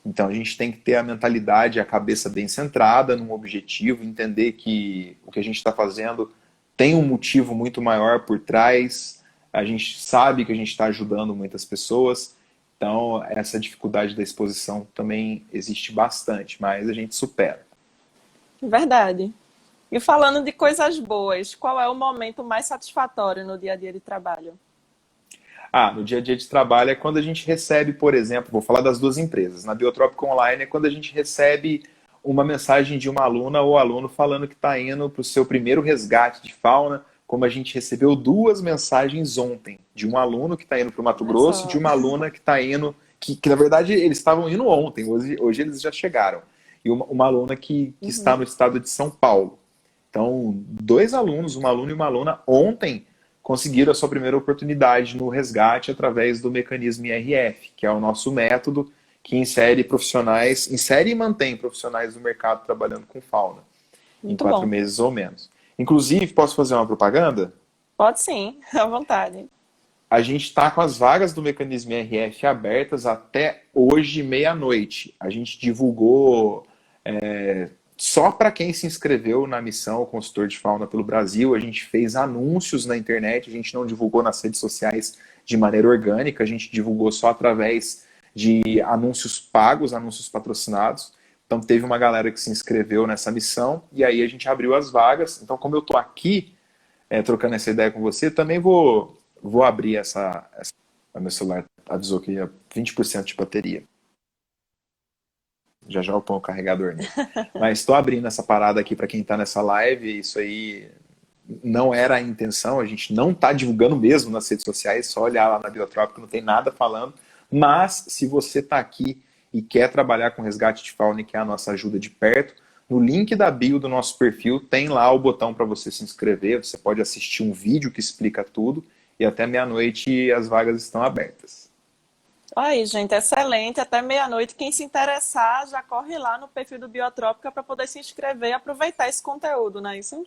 Então a gente tem que ter a mentalidade, a cabeça bem centrada num objetivo, entender que o que a gente está fazendo tem um motivo muito maior por trás, a gente sabe que a gente está ajudando muitas pessoas, então essa dificuldade da exposição também existe bastante, mas a gente supera. Verdade. E falando de coisas boas, qual é o momento mais satisfatório no dia a dia de trabalho? No dia a dia de trabalho é quando a gente recebe, por exemplo, vou falar das duas empresas. Na Biotrópica Online é quando a gente recebe uma mensagem de uma aluna ou aluno falando que está indo para o seu primeiro resgate de fauna, como a gente recebeu duas mensagens ontem, de um aluno que está indo para o Mato Grosso e de uma aluna que está indo, que na verdade eles estavam indo ontem, hoje eles já chegaram. E uma aluna que está no estado de São Paulo. Então, dois alunos, um aluno e uma aluna, ontem conseguiram a sua primeira oportunidade no resgate através do mecanismo IRF, que é o nosso método que insere profissionais, insere e mantém profissionais do mercado trabalhando com fauna em 4 meses ou menos. Inclusive, posso fazer uma propaganda? Pode sim, à vontade. A gente está com as vagas do mecanismo IRF abertas até hoje, meia-noite. A gente divulgou só para quem se inscreveu na missão Consultor de Fauna pelo Brasil. A gente fez anúncios na internet, a gente não divulgou nas redes sociais de maneira orgânica, a gente divulgou só através de anúncios pagos, anúncios patrocinados. Então teve uma galera que se inscreveu nessa missão e aí a gente abriu as vagas. Então, como eu estou aqui trocando essa ideia com você, também vou abrir essa... Meu celular avisou que ia 20% de bateria. Já eu ponho o carregador nele. Mas estou abrindo essa parada aqui para quem está nessa live. Isso aí não era a intenção. A gente não está divulgando mesmo nas redes sociais. Só olhar lá na Biotrópica, não tem nada falando. Mas se você está aqui e quer trabalhar com resgate de fauna e quer a nossa ajuda de perto, no link da bio do nosso perfil tem lá o botão para você se inscrever. Você pode assistir um vídeo que explica tudo. E até meia-noite as vagas estão abertas. Aí, gente, excelente. Até meia-noite. Quem se interessar, já corre lá no perfil do Biotrópica para poder se inscrever e aproveitar esse conteúdo, não é isso?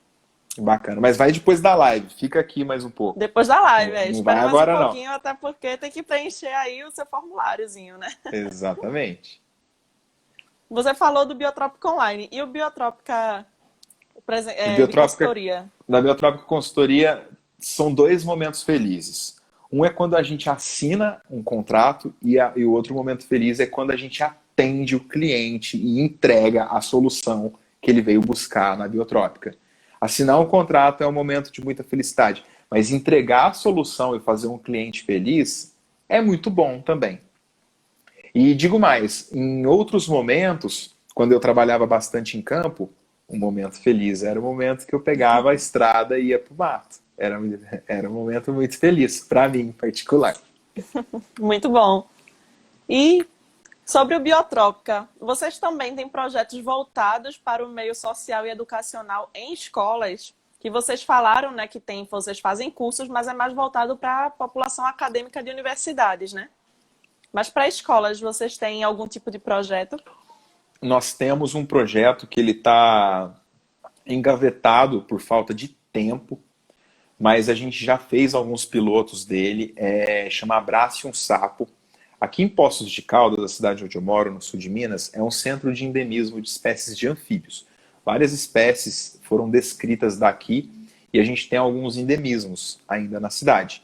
Bacana. Mas vai depois da live. Fica aqui mais um pouco. Depois da live, Não, é. não vai Espera mais um agora, não. pouquinho, até porque tem que preencher aí o seu formuláriozinho, né? Exatamente. Você falou do Biotrópica Online. E o Biotrópica O de Biotrópica, consultoria? na Biotrópica Consultoria, são dois momentos felizes. Um é quando a gente assina um contrato e o outro momento feliz é quando a gente atende o cliente e entrega a solução que ele veio buscar na Biotrópica. Assinar um contrato é um momento de muita felicidade, mas entregar a solução e fazer um cliente feliz é muito bom também. E digo mais, em outros momentos, quando eu trabalhava bastante em campo, um momento feliz era o momento que eu pegava a estrada e ia para o mato. Era um momento muito feliz, para mim em particular. Muito bom. E sobre o Biotrópica, vocês também têm projetos voltados para o meio social e educacional em escolas? Que vocês falaram, né, que tem, vocês fazem cursos, mas é mais voltado para a população acadêmica de universidades, né? Mas para escolas, vocês têm algum tipo de projeto? Nós temos um projeto que ele está engavetado por falta de tempo, mas a gente já fez alguns pilotos dele, chama Abrace um Sapo. Aqui em Poços de Caldas, a cidade onde eu moro, no sul de Minas, é um centro de endemismo de espécies de anfíbios. Várias espécies foram descritas daqui e a gente tem alguns endemismos ainda na cidade.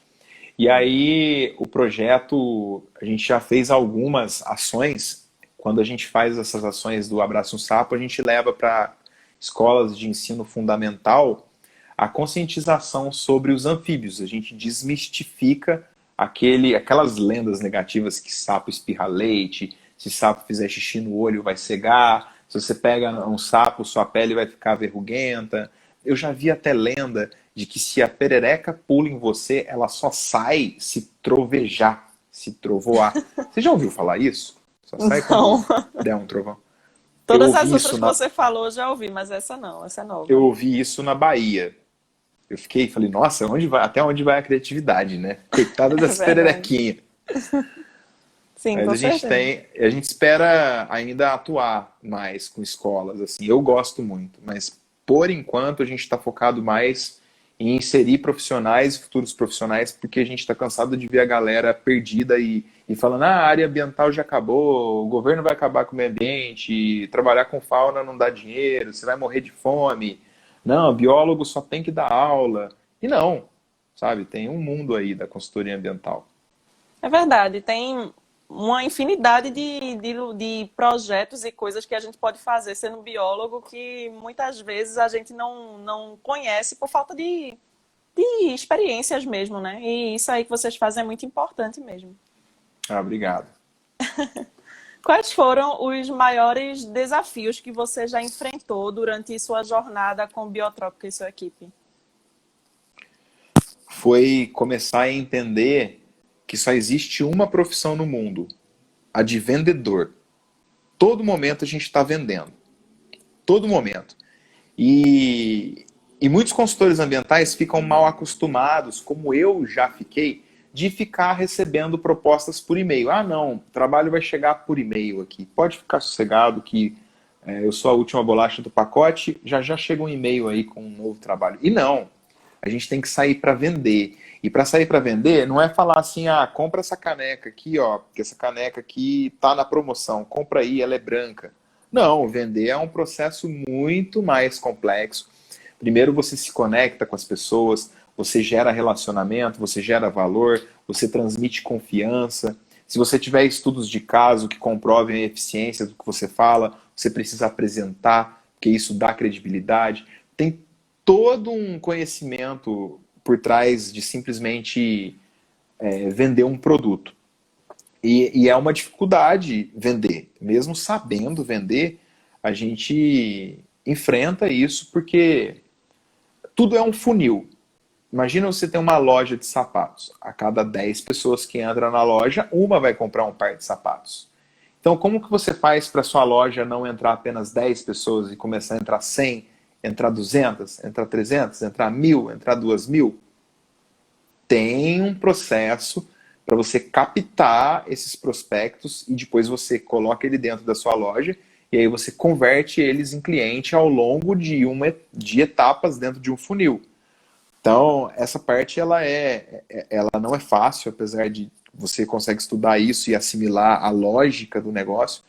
E aí o projeto, a gente já fez algumas ações. Quando a gente faz essas ações do Abraço um Sapo, a gente leva para escolas de ensino fundamental a conscientização sobre os anfíbios. A gente desmistifica aquelas lendas negativas que sapo espirra leite, se sapo fizer xixi no olho vai cegar, se você pega um sapo, sua pele vai ficar verruguenta. Eu já vi até lenda de que se a perereca pula em você, ela só sai se trovejar, se trovoar. Você já ouviu falar isso? Só sai Não. quando der um trovão. Eu Todas as ouvi outras isso que você falou eu já ouvi, mas essa não, essa é nova. eu ouvi isso na Bahia. Eu falei, nossa, até onde vai a criatividade, né? Coitada É das verdade. pererequinhas. Sim, Mas com certeza. a gente espera ainda atuar mais com escolas, assim. Eu gosto muito, mas por enquanto a gente está focado mais em inserir profissionais e futuros profissionais, porque a gente está cansado de ver a galera perdida e falando, a área ambiental já acabou, o governo vai acabar com o meio ambiente, trabalhar com fauna não dá dinheiro, você vai morrer de fome. Não, biólogo só tem que dar aula. E não, sabe? Tem um mundo aí da consultoria ambiental. É verdade, tem uma infinidade de projetos e coisas que a gente pode fazer sendo biólogo que muitas vezes a gente não conhece por falta de experiências mesmo, né? E isso aí que vocês fazem é muito importante mesmo. Ah, obrigado. Quais foram os maiores desafios que você já enfrentou durante sua jornada com Biotrópica e sua equipe? Foi começar a entender que só existe uma profissão no mundo, a de vendedor. Todo momento a gente está vendendo. Todo momento. E muitos consultores ambientais ficam mal acostumados, como eu já fiquei, de ficar recebendo propostas por e-mail. Ah, não, o trabalho vai chegar por e-mail aqui. Pode ficar sossegado que eu sou a última bolacha do pacote, já já chega um e-mail aí com um novo trabalho. E não, a gente tem que sair para vender. E para sair para vender, não é falar assim, ah, compra essa caneca aqui, ó, porque essa caneca aqui tá na promoção, compra aí, ela é branca. Não, vender é um processo muito mais complexo. Primeiro você se conecta com as pessoas, você gera relacionamento, você gera valor, você transmite confiança. Se você tiver estudos de caso que comprovem a eficiência do que você fala, você precisa apresentar, porque isso dá credibilidade. Tem todo um conhecimento por trás de simplesmente vender um produto. E é uma dificuldade vender. Mesmo sabendo vender, a gente enfrenta isso porque tudo é um funil. Imagina você ter uma loja de sapatos. A cada 10 pessoas que entram na loja, uma vai comprar um par de sapatos. Então, como que você faz para sua loja não entrar apenas 10 pessoas e começar a entrar 100, entrar 200, entrar 300, entrar 1.000, entrar 2.000? Tem um processo para você captar esses prospectos e depois você coloca ele dentro da sua loja e aí você converte eles em cliente ao longo de etapas dentro de um funil. Então, essa parte ela não é fácil, apesar de você consegue estudar isso e assimilar a lógica do negócio,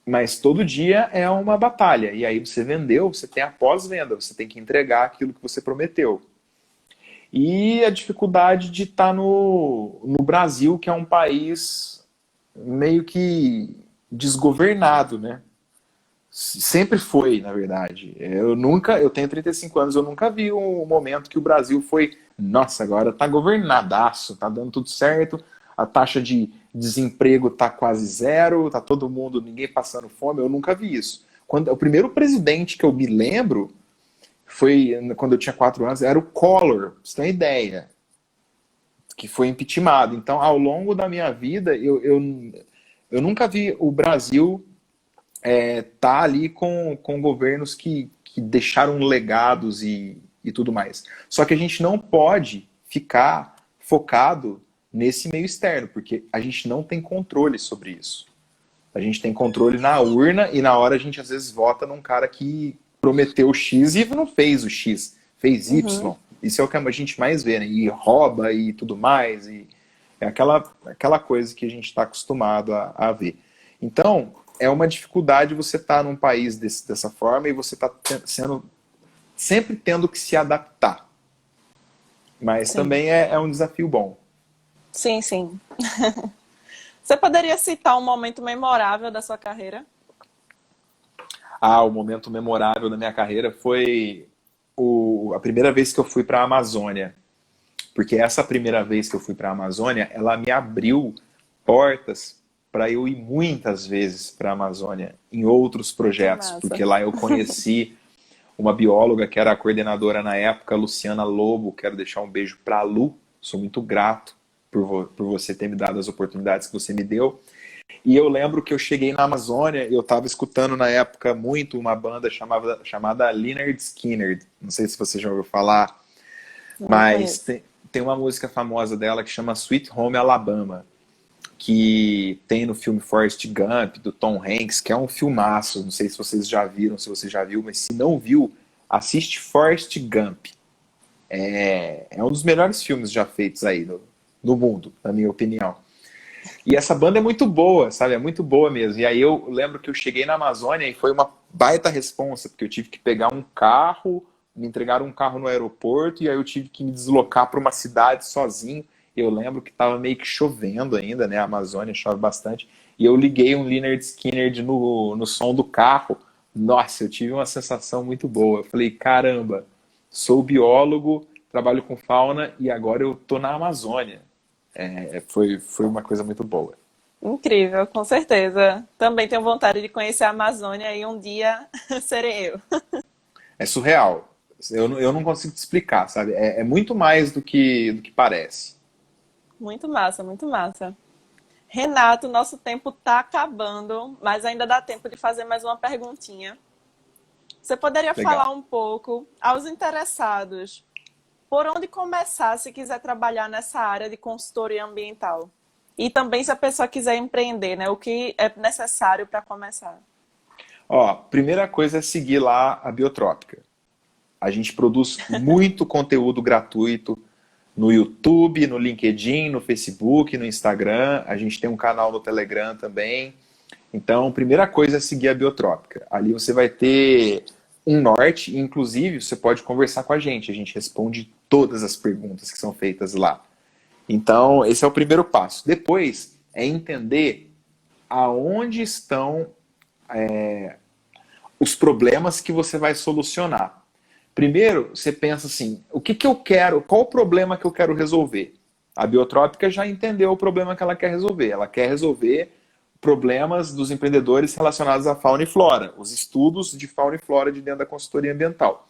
mas todo dia é uma batalha. E aí você vendeu, você tem a pós-venda, você tem que entregar aquilo que você prometeu. E a dificuldade de estar no Brasil, que é um país meio que desgovernado, né? Sempre foi, na verdade. Eu tenho 35 anos, eu nunca vi um momento que o Brasil foi, nossa, agora tá governadaço, tá dando tudo certo, a taxa de desemprego tá quase zero, tá todo mundo, ninguém passando fome, eu nunca vi isso. O primeiro presidente que eu me lembro foi quando eu tinha 4 anos, era o Collor, pra você ter uma ideia, que foi impeachmentado. Então, ao longo da minha vida, eu nunca vi o Brasil tá ali com governos que deixaram legados e tudo mais. Só que a gente não pode ficar focado nesse meio externo, porque a gente não tem controle sobre isso. A gente tem controle na urna e na hora a gente às vezes vota num cara que prometeu X e não fez o X, fez Y. Uhum. Isso é o que a gente mais vê, né? E rouba e tudo mais. E é aquela coisa que a gente está acostumado a ver. Então, é uma dificuldade você estar num país dessa forma e você está sempre tendo que se adaptar. Mas Sim. também é um desafio bom. Sim, sim. Você poderia citar um momento memorável da sua carreira? O momento memorável da minha carreira foi a primeira vez que eu fui para a Amazônia. Porque essa primeira vez que eu fui para a Amazônia, ela me abriu portas para eu ir muitas vezes para a Amazônia, em outros projetos. Porque lá eu conheci uma bióloga que era a coordenadora na época, Luciana Lobo. Quero deixar um beijo para a Lu. Sou muito grato por você ter me dado as oportunidades que você me deu. E eu lembro que eu cheguei na Amazônia, eu estava escutando na época muito uma banda chamada Lynyrd Skynyrd. Não sei se você já ouviu falar, mas tem uma música famosa dela que chama Sweet Home Alabama, que tem no filme Forrest Gump, do Tom Hanks, que é um filmaço. Não sei se vocês já viram, se você já viu, mas se não viu, assiste Forrest Gump. É um dos melhores filmes já feitos aí no mundo, na minha opinião. E essa banda é muito boa, sabe? É muito boa mesmo. E aí eu lembro que eu cheguei na Amazônia e foi uma baita responsa, porque eu tive que pegar um carro, me entregaram um carro no aeroporto, e aí eu tive que me deslocar para uma cidade sozinho. Eu lembro que estava meio que chovendo ainda, né? A Amazônia chove bastante. E eu liguei um Lynyrd Skynyrd no som do carro. Nossa, eu tive uma sensação muito boa. Eu falei, caramba, sou biólogo, trabalho com fauna e agora eu tô na Amazônia. Foi uma coisa muito boa. Incrível, com certeza. Também tenho vontade de conhecer a Amazônia e um dia serei eu. É surreal. Eu não consigo te explicar, sabe? É muito mais do que parece. Muito massa, muito massa. Renato, nosso tempo tá acabando, mas ainda dá tempo de fazer mais uma perguntinha. Você poderia Legal. falar um pouco aos interessados por onde começar se quiser trabalhar nessa área de consultoria ambiental? E também se a pessoa quiser empreender, né? O que é necessário para começar? Primeira coisa é seguir lá a Biotrópica. A gente produz muito conteúdo gratuito no YouTube, no LinkedIn, no Facebook, no Instagram. A gente tem um canal no Telegram também. Então, primeira coisa é seguir a Biotrópica. Ali você vai ter um norte, e inclusive você pode conversar com a gente responde todas as perguntas que são feitas lá. Então, esse é o primeiro passo. Depois, é entender aonde estão os problemas que você vai solucionar. Primeiro, você pensa assim, o que eu quero, qual o problema que eu quero resolver? A Biotrópica já entendeu o problema que ela quer resolver. Ela quer resolver problemas dos empreendedores relacionados à fauna e flora, os estudos de fauna e flora de dentro da consultoria ambiental.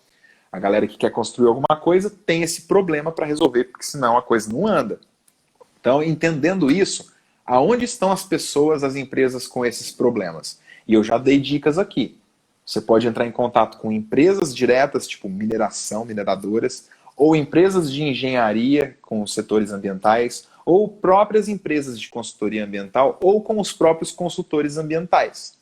A galera que quer construir alguma coisa tem esse problema para resolver, porque senão a coisa não anda. Então, entendendo isso, aonde estão as pessoas, as empresas com esses problemas? E eu já dei dicas aqui. Você pode entrar em contato com empresas diretas, tipo mineração, mineradoras, ou empresas de engenharia com os setores ambientais, ou próprias empresas de consultoria ambiental, ou com os próprios consultores ambientais.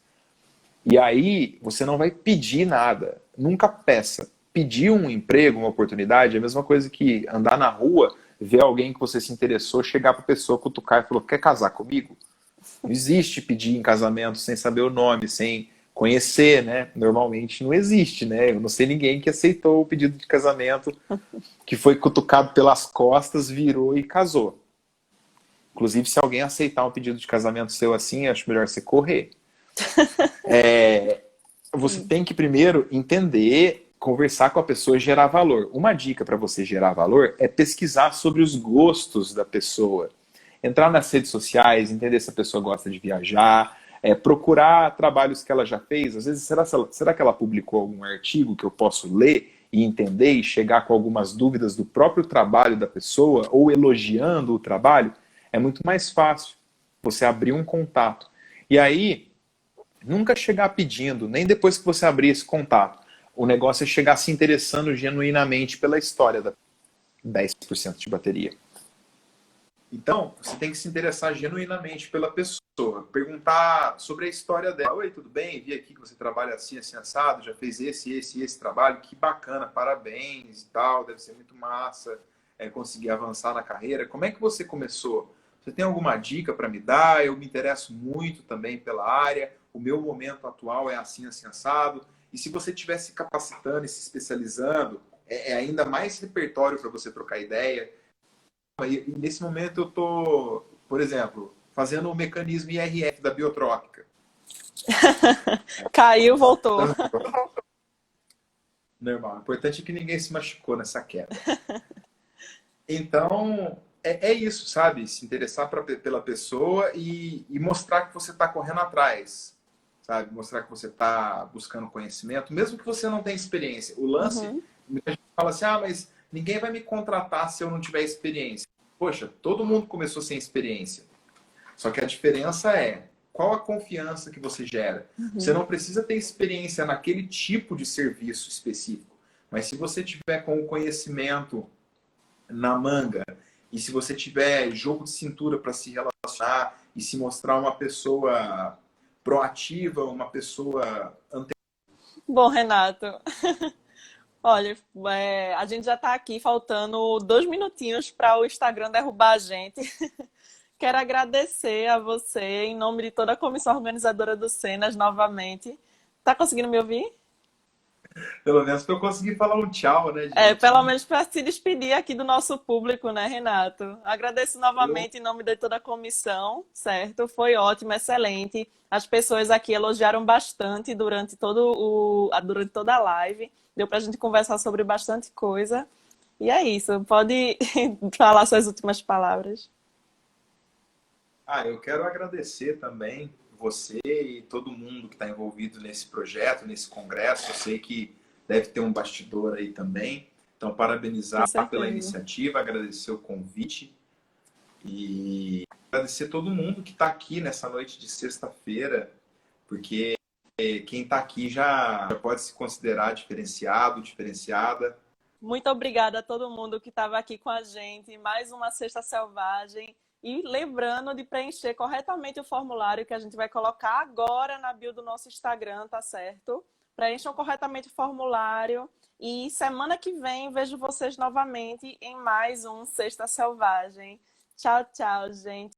E aí você não vai pedir nada, nunca peça. Pedir um emprego, uma oportunidade, é a mesma coisa que andar na rua, ver alguém que você se interessou, chegar para a pessoa, cutucar e falar, quer casar comigo? Não existe pedir em casamento sem saber o nome, sem conhecer, né? Normalmente não existe, né? Eu não sei ninguém que aceitou o pedido de casamento, que foi cutucado pelas costas, virou e casou. Inclusive, se alguém aceitar um pedido de casamento seu assim, acho melhor você correr. Você tem que primeiro entender, conversar com a pessoa e gerar valor. Uma dica para você gerar valor é pesquisar sobre os gostos da pessoa. Entrar nas redes sociais, entender se a pessoa gosta de viajar, procurar trabalhos que ela já fez. Às vezes, será que ela publicou algum artigo que eu posso ler e entender e chegar com algumas dúvidas do próprio trabalho da pessoa ou elogiando o trabalho? É muito mais fácil você abrir um contato. E aí, nunca chegar pedindo, nem depois que você abrir esse contato. O negócio é chegar se interessando genuinamente pela história da 10% de bateria. Então, você tem que se interessar genuinamente pela pessoa. Perguntar sobre a história dela. Oi, tudo bem? Vi aqui que você trabalha assim, assim, assado. Já fez esse trabalho. Que bacana, parabéns e tal. Deve ser muito massa conseguir avançar na carreira. Como é que você começou? Você tem alguma dica para me dar? Eu me interesso muito também pela área. O meu momento atual é assim, assim, assado. E se você estiver se capacitando e se especializando, é ainda mais repertório para você trocar ideia. E nesse momento eu estou, por exemplo, fazendo o mecanismo IRF da biotrópica. Caiu, voltou. Normal. O importante é que ninguém se machucou nessa queda. Então, é isso, sabe? Se interessar pela pessoa e mostrar que você está correndo atrás, sabe? Mostrar que você está buscando conhecimento, mesmo que você não tenha experiência. O lance, muita gente fala assim, mas ninguém vai me contratar se eu não tiver experiência. Poxa, todo mundo começou sem experiência. Só que a diferença é qual a confiança que você gera. Você não precisa ter experiência naquele tipo de serviço específico, mas se você tiver com o conhecimento na manga e se você tiver jogo de cintura para se relacionar e se mostrar uma pessoa proativa, uma pessoa Bom, Renato, olha, a gente já está aqui faltando 2 minutinhos para o Instagram derrubar a gente. Quero agradecer a você, em nome de toda a comissão organizadora do Cenas, novamente. Tá conseguindo me ouvir? pelo menos para eu conseguir falar um tchau, né, gente? Pelo menos para se despedir aqui do nosso público, né, Renato? Agradeço Eu, novamente em nome de toda a comissão, certo? Foi ótimo, excelente. As pessoas aqui elogiaram bastante durante toda a live. Deu para a gente conversar sobre bastante coisa. E é isso. Pode falar suas últimas palavras. eu quero agradecer também você e todo mundo que está envolvido nesse projeto, nesse congresso. Eu sei que deve ter um bastidor aí também. Então, Com parabenizar pela certeza. iniciativa, agradecer o convite e agradecer todo mundo que está aqui nessa noite de sexta-feira, porque quem está aqui já pode se considerar diferenciado, diferenciada. Muito obrigada a todo mundo que estava aqui com a gente. Mais uma Sexta Selvagem. E lembrando de preencher corretamente o formulário que a gente vai colocar agora na bio do nosso Instagram, tá certo? Preencham corretamente o formulário. E semana que vem vejo vocês novamente em mais um Sexta Selvagem. Tchau, tchau, gente.